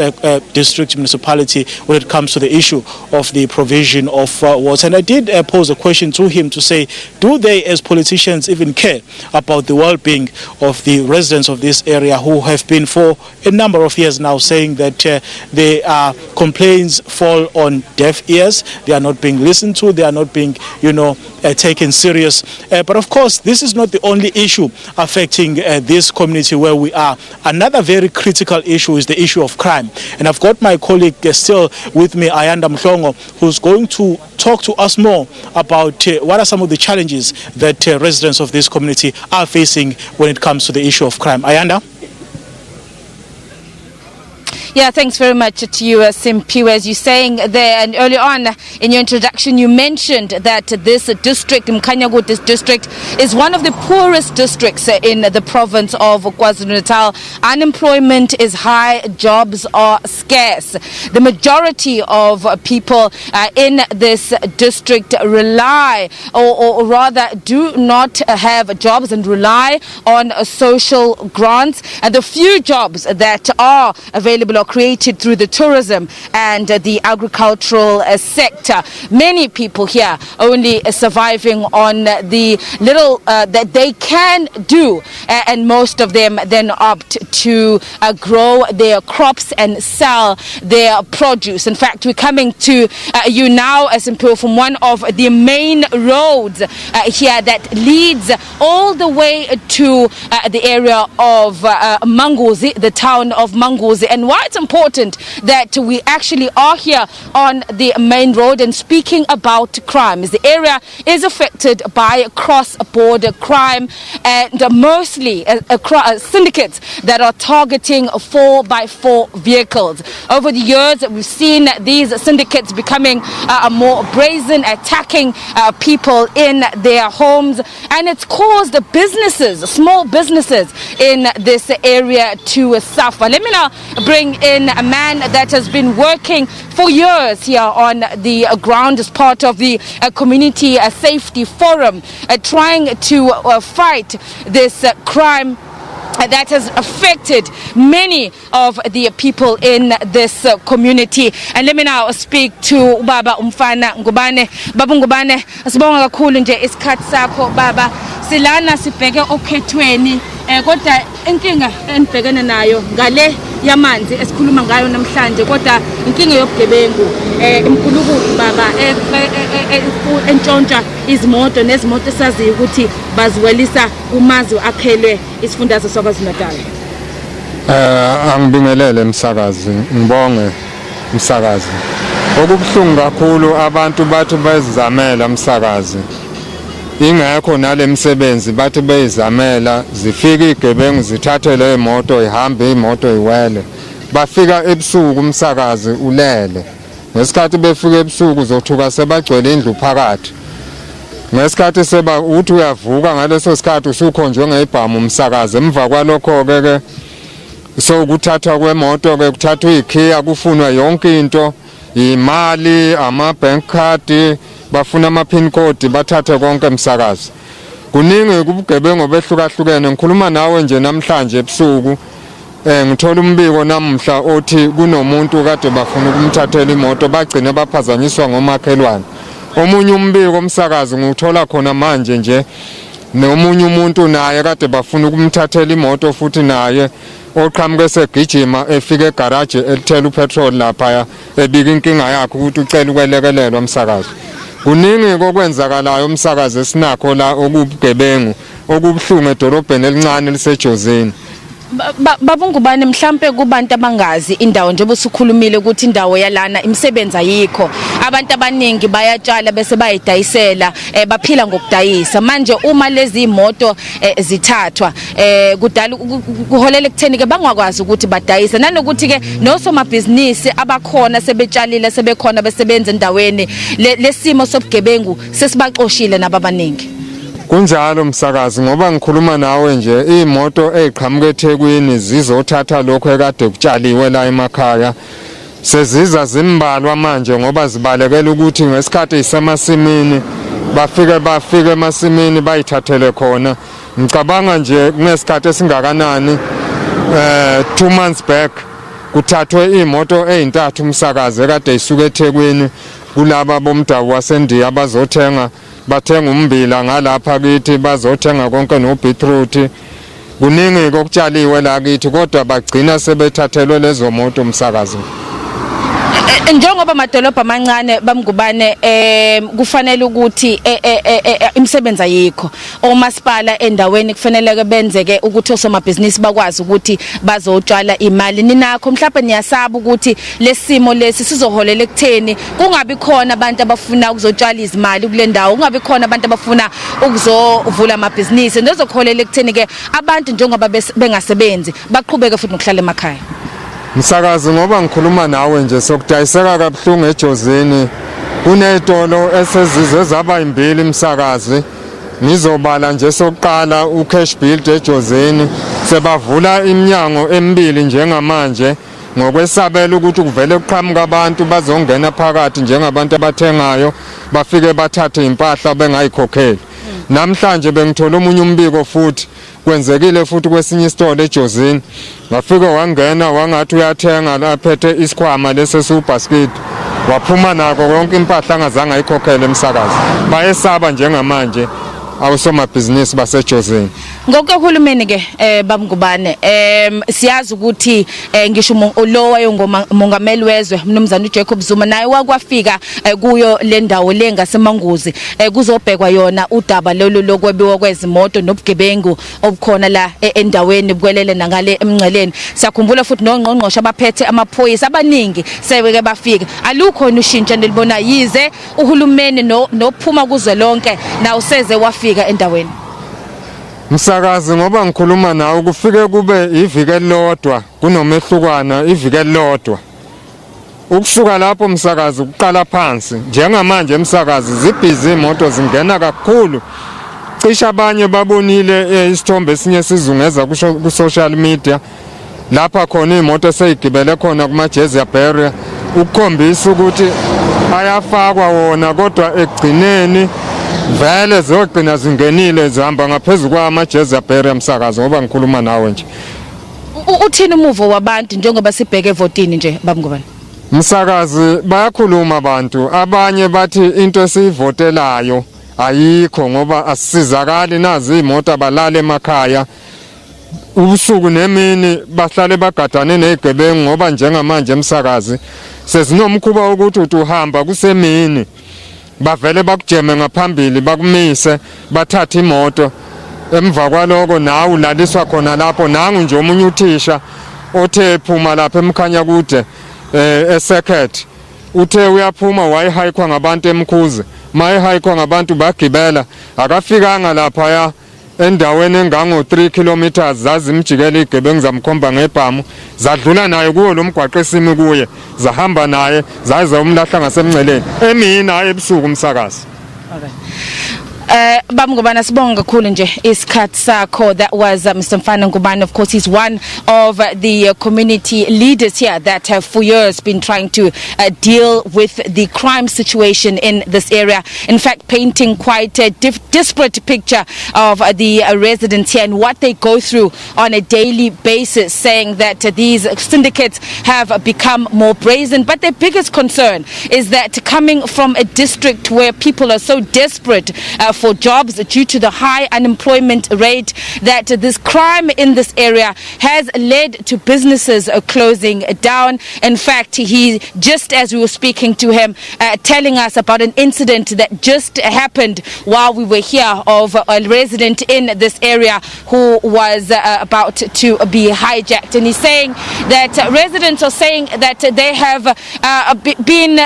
H: district municipality when it comes to the issue of the provision of water. And I did pose a question to him to say, do they as politicians even care about the well-being of the residents of this area who have been for a number of years now saying that their complaints fall on deaf ears, they are not being listened to, they are not being, taken serious. But of course, this is not the only issue affecting this community where we are. Another very critical issue is the issue of crime. And I've got my colleague still with me, Ayanda Mhlongo, who's going to talk to us more about what are some of the challenges that residents of this community are facing when it comes to the issue of crime. Ayanda?
A: Yeah, thanks very much to you, Simpiwe. As you're saying there, and earlier on in your introduction, you mentioned that this district, Umkhanyakhude district, is one of the poorest districts in the province of KwaZulu-Natal. Unemployment is high, jobs are scarce. The majority of people in this district rely, or rather do not have jobs and rely on social grants. And the few jobs that are available created through the tourism and the agricultural sector. Many people here only surviving on the little that they can do, and most of them then opt to grow their crops and sell their produce. In fact, we're coming to you now as from one of the main roads here that leads all the way to the area of Mkuze, the town of Mkuze. And why it's important that we actually are here on the main road and speaking about crime is the area is affected by cross-border crime and mostly syndicates that are targeting 4x4 vehicles. Over the years, we've seen these syndicates becoming more brazen, attacking people in their homes, and it's caused businesses, small businesses in this area to suffer. Let me now bring in a man that has been working for years here on the ground as part of the community safety forum, trying to fight this crime that has affected many of the people in this community. And let me now speak to Baba Umfana Ngubane. Baba Ngubane, sibonga kakhulu nje isikhathi sakho baba. Silana sibheke okhethweni kodwa inkinga enibhekene nayo ngale yamanzi esikhuluma ngayo namhlanje, kodwa inkinga yobugebengu imkhuluku baba entshontsha izimoto nezimoto esaziyo ukuthi baziwelisa umazwe akhelwe isifundazwe saKwaZulu-Natal.
N: Angibingelele msakazi, ngibonge msakazi. Okubuhlungu kakhulu abantu bathi bezizamela msakazi. Ingekho nale msebenzi bathi beyizamela, zifika igebengu zithathe le moto ihambe imoto iwele. Bafika ebusuku umsakazi ulele. Ngesikhathi befika ebusuku uzothuka sebagcwele indlu phakathi. Ngesikhathi seba uthi uyavuka ngaleso sikhathi usukhonjwe ngeibhamu umsakazi. Emva kwalokho ke so ukuthathwa kwemoto ke kuthathwa ikhiya kufunwa yonke into, imali, ama bank card, bafuna ama pin code, bathathe konke msakazi. Kuningi kubugebengu behlukahlukene. Ngikhuluma nawe nje namhlanje ebusuku ngithola umbiko namhla othi kunomuntu kade bafuna ukumthathela imoto bagcina baphazanyiswa ngomakhelwane. omunye umbiko umsakazi nguthola khona manje nje nomunye umuntu naye kade bafuna ukumthathela imoto futhi naye oqhamuke segijima efike egarage elithela upetrol lapha ebika inkinga yakhe ukuthi ucela ukwelekelelwa umsakazi. Kuningi kokwenzakalayo umsakazi esinakho la okubugebengu okubhlungu edolobheni elincane lisejozini.
A: Babungubane mhlambe kubantu abangazi indawo njengoba usukhulumile ukuthi indawo yalana imisebenzi ayikho, abantu abaningi bayatshala bese bayidayisela baphila ngokudayisa. Manje uma lezi imoto zithathwa kudala kuholela ekutheni ke bangakwazi ukuthi badayise, nanokuthi ke nosomabhizinisi abakhona sebetshalile sebekhona besebenza endaweni lesimo sobugebengu sesibaxoshile nababaningi.
N: Kunjalo msakazi ngoba ngikhuluma nawe nje imoto eziqhamuke eThekwini zizothatha lokho ekade kutshaliwe la emakhaya seziza zimbalwa manje ngoba zibalekela ukuthi ngesikhathi isemasimini bafike emasimini bayithathele khona. Ngicabanga nje kunesikhathi esingakanani 2 months back kuthathwe imoto ezintathu umsakazi ekade isuka eThekwini kulaba bomdabu waseNdiya bathenga umbila ngalapha kithi bazothenga konke no beetroot. Kuningi kokutshaliwe la kithi kodwa bagcina sebethathelwe lezo moto umsakazi.
A: Njengoba amadolobha amancane bamngubane kufanele ukuthi imisebenzi ayikho, omasipala endaweni kufanele ke benzeke ukuthi osomabhizinisi bakwazi ukuthi bazotshala imali. Ninakho mhlawumbe niyasaba ukuthi lesimo lesi sizoholela ekutheni kungabi khona abantu abafuna ukuzotshala izimali kule ndawo, kungabi khona abantu abafuna ukuzovula amabhizinisi nezokholela ekutheni ke abantu njengoba bengasebenzi baqhubeke futhi nokuhlala emakhaya.
N: Msakazi ngoba ngikhuluma nawe nje sokudayiseka kabuhlungu eJozini kunetolo esezize zaba imbili msakazi. Ngizobala nje sokuqala ucash build eJozini sebavula iminyango emibili njengamanje ngokwesabela ukuthi kuvele kuqhamuka abantu bazongena phakathi njengabantu abathengayo bafike bathathe impahla bengayikhokheli. Namhlanje bengithola umunye umbiko futhi kwenzekile futhi kwesinye isitolo eJozini wafika wangena wangathi uyathenga laphethe isikhwama lesesubasket waphuma nako konke impahla angazange ayikhokhele emsakazi. Bayesaba njengamanje awusomabhizinisi baseJozini.
A: Ngokuhulumeni ke bamngubane siyazi ukuthi ngisho lo wayengomongameli wezwe umnumzana uJacob Zuma naye wakwafika kuyo le ndawo lengaseManguzi kuzobhekwa yona udaba lolu lokwebiwa kwezimoto nobugebengu obukhona la endaweni bukwelele nangale emngceleni. Siyakhumbula futhi nongqongqoshe abaphethe amaphoyisa abaningi sebeke bafika. Alukho ushintsho nelibona yize uhulumeni nophuma kuzwe lonke na useze wafika endaweni.
N: Msakazi ngoba ngikhuluma nawe kufike kube iviki elilodwa kunomehlukana iviki elilodwa. Ukusuka lapho msakazi uqala phansi njengamanje emsakazi zibhizi imoto zingena kakhulu. Cisha abanye babonile isithombe esinye sizungeza ku social media lapha khona imoto seyigibele khona kuma Jezia barrier ukukhombisa ukuthi ayafakwa wona kodwa egcineni vele zogcina zingenile zihamba ngaphezulu kwama Jezia barrier msakazi ngoba ngikhuluma nawe nje.
A: Uthini umuvo wabantu njengoba sibheke evotini nje bamngubane?
N: Msakazi bayakhuluma abantu abanye bathi into esivotelayo ayikho ngoba asisizakali nazi imoto abalala emakhaya ubusuku nemini bahlale bagadane nezigebengu ngoba njengamanje emsakazi sezinomkhuba ukuthi uhamba kusemini bavele bakujeme ngaphambili bakumise bathatha imoto emva kwaloko nawe ulaliswa khona lapho. Nangu nje omunye uthisha othe phuma lapha Umkhanyakhude eSecret uthe uyaphuma wayihayikhwa ngabantu eMkuze mayihayikhwa ngabantu bagibela akafikanga lapha ya endaweni engango 3 kilometers zazimjikela igebengu zamkhomba ngebhamu zadlula naye kuwo lo mgwaqo esimi kuye zahamba naye zaze umlahla ngasemngceleni emini ebusuku umsakazi.
A: Ngubana sibonga kakhulu nje isikhathi sakho. That was Mr. Mfana Ngubana. Of course, he's one of the community leaders here that have for years been trying to deal with the crime situation in this area. In fact, painting quite a disparate picture of the residents here and what they go through on a daily basis, saying that these syndicates have become more brazen. But their biggest concern is that coming from a district where people are so desperate for jobs due to the high unemployment rate, that this crime in this area has led to businesses closing down. In fact, he, just as we were speaking to him, telling us about an incident that just happened while we were here of a resident in this area who was about to be hijacked. And he's saying that residents are saying that they have been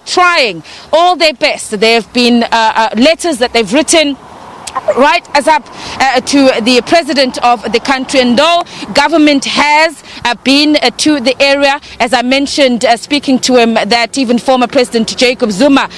A: trying all their best. There have been letters that they've written right as up to the president of the country, and though government has been to the area, as I mentioned speaking to him, that even former President Jacob Zuma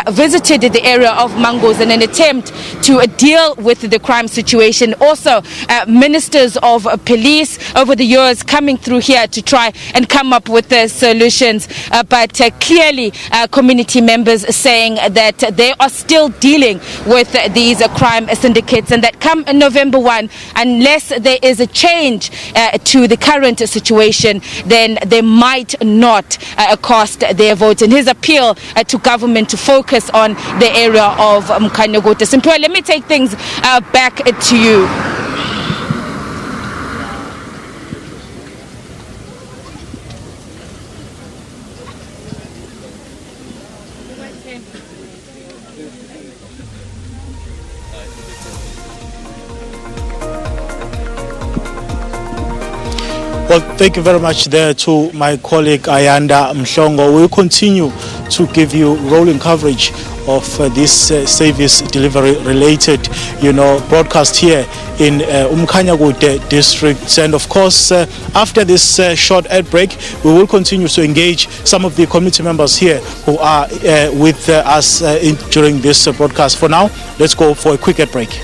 A: visited the area of Mkuze in an attempt to deal with the crime situation. Also ministers of police over the years coming through here to try and come up with solutions, but clearly community members saying that they are still dealing with these crime syndicates, and that come November 1, unless there is a change to the current situation, then they might not cast their votes. And his appeal to government to focus on the area of Umkhanyakhude. Simply, let me take things back to you.
H: Well, thank you very much there to my colleague Ayanda Mhlongo. We'll continue to give you rolling coverage of this service delivery related, broadcast here in Umkhanyakhude district. And of course, after this short ad break, we will continue to engage some of the community members here who are with us during this broadcast. For now, let's go for a quick ad break.